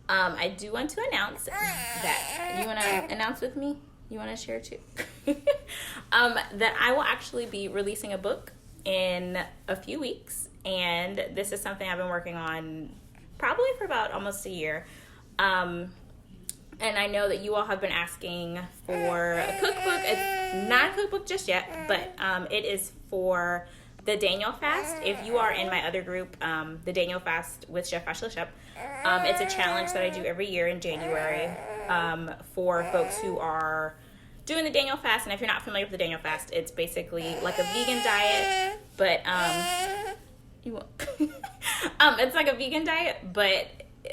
I do want to announce that. You want to announce with me? You want to share too? That I will actually be releasing a book in a few weeks. And this is something I've been working on probably for about almost a year. And I know that you all have been asking for a cookbook. It's not a cookbook just yet, but it is for the Daniel Fast. If you are in my other group, the Daniel Fast with Chef Ashley Shep, it's a challenge that I do every year in January for folks who are doing the Daniel Fast. And if you're not familiar with the Daniel Fast, it's basically like a vegan diet, but you won't. It's like a vegan diet, but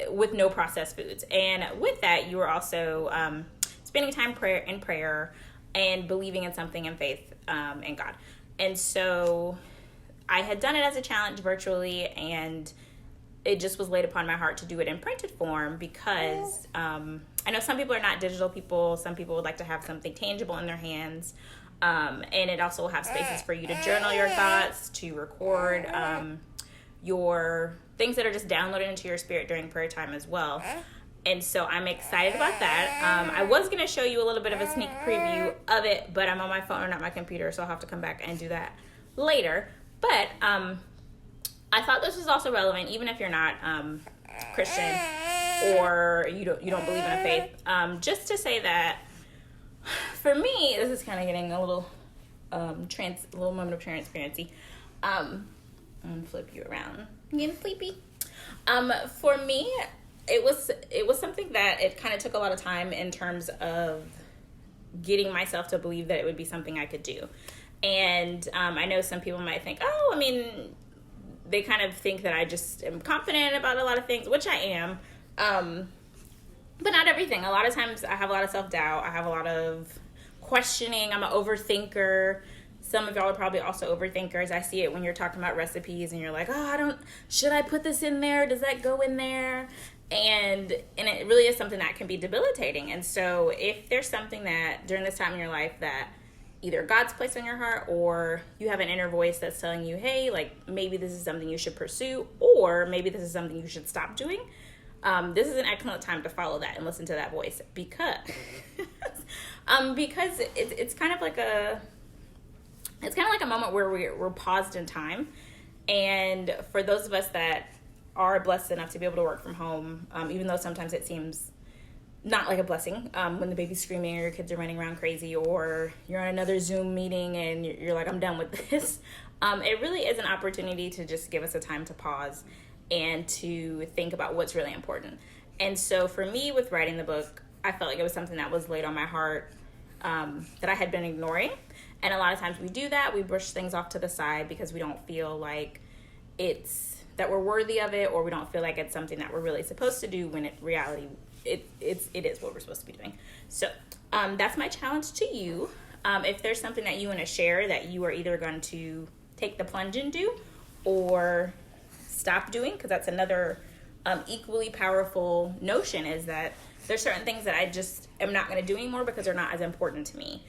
with no processed foods. And with that, you are also spending time in prayer and believing in something in faith in God. And so I had done it as a challenge virtually, and it just was laid upon my heart to do it in printed form because I know some people are not digital people. Some people would like to have something tangible in their hands. And it also will have spaces for you to journal your thoughts, to record your things that are just downloaded into your spirit during prayer time as well. And so I'm excited about that. I was going to show you a little bit of a sneak preview of it, but I'm on my phone and not my computer, so I'll have to come back and do that later. But I thought this was also relevant, even if you're not Christian or you don't believe in a faith. Just to say that for me, this is kind of getting a little moment of transparency. I'm gonna flip you around. I'm getting sleepy. For me, it was something that it kind of took a lot of time in terms of getting myself to believe that it would be something I could do. And I know some people might think, they kind of think that I just am confident about a lot of things, which I am. But not everything. A lot of times I have a lot of self-doubt. I have a lot of questioning. I'm an overthinker. Some of y'all are probably also overthinkers. I see it when you're talking about recipes and you're like, should I put this in there? Does that go in there? And it really is something that can be debilitating. And so if there's something that during this time in your life that either God's placed on your heart or you have an inner voice that's telling you, hey, like maybe this is something you should pursue, or maybe this is something you should stop doing, this is an excellent time to follow that and listen to that voice because it's kind of like a moment where we're paused in time. And for those of us that are blessed enough to be able to work from home, even though sometimes it seems not like a blessing, when the baby's screaming or your kids are running around crazy or you're on another Zoom meeting and you're like, I'm done with this. It really is an opportunity to just give us a time to pause and to think about what's really important. And so for me with writing the book, I felt like it was something that was laid on my heart that I had been ignoring. And a lot of times we do that. We brush things off to the side because we don't feel like that we're worthy of it, or we don't feel like it's something that we're really supposed to do when in reality it is what we're supposed to be doing. So that's my challenge to you. If there's something that you want to share that you are either going to take the plunge and do or stop doing, because that's another equally powerful notion, is that there's certain things that I just am not going to do anymore because they're not as important to me.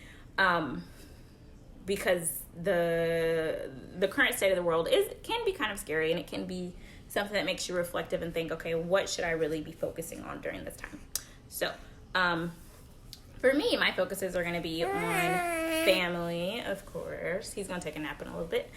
Because the current state of the world can be kind of scary, and it can be something that makes you reflective and think, okay, what should I really be focusing on during this time? So for me, my focuses are going to be on family, of course. He's going to take a nap in a little bit.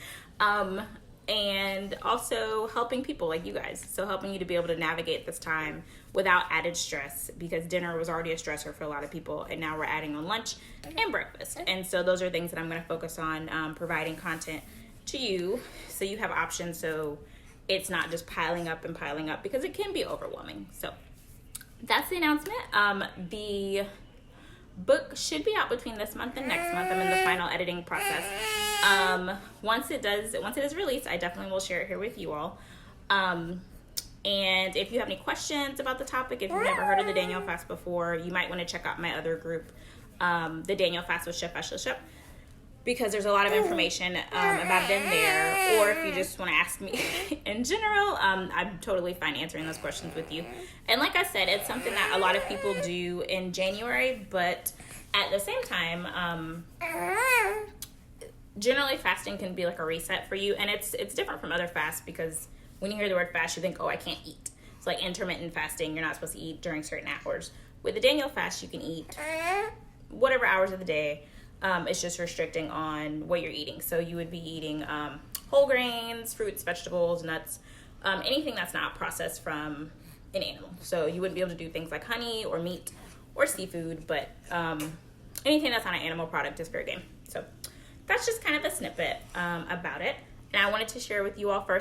And also helping people like you guys. So helping you to be able to navigate this time without added stress, because dinner was already a stressor for a lot of people, and now we're adding on lunch and breakfast. And so those are things that I'm going to focus on, providing content to you so you have options, so it's not just piling up because it can be overwhelming. So that's the announcement. The book should be out between this month and next month. I'm in the final editing process. Once it is released, I definitely will share it here with you all. And if you have any questions about the topic, if you've never heard of the Daniel Fast before, you might want to check out my other group, the Daniel Fast with Chef Ashley Shep, because there's a lot of information about it in there. Or if you just want to ask me in general, I'm totally fine answering those questions with you. And like I said, it's something that a lot of people do in January, but at the same time, generally fasting can be like a reset for you. And it's different from other fasts, because when you hear the word fast, you think, oh, I can't eat. It's like intermittent fasting. You're not supposed to eat during certain hours. With the Daniel fast, you can eat whatever hours of the day. It's just restricting on what you're eating. So you would be eating whole grains, fruits, vegetables, nuts, anything that's not processed from an animal. So you wouldn't be able to do things like honey or meat or seafood, but anything that's not an animal product is fair game. So that's just kind of a snippet about it. And I wanted to share with you all first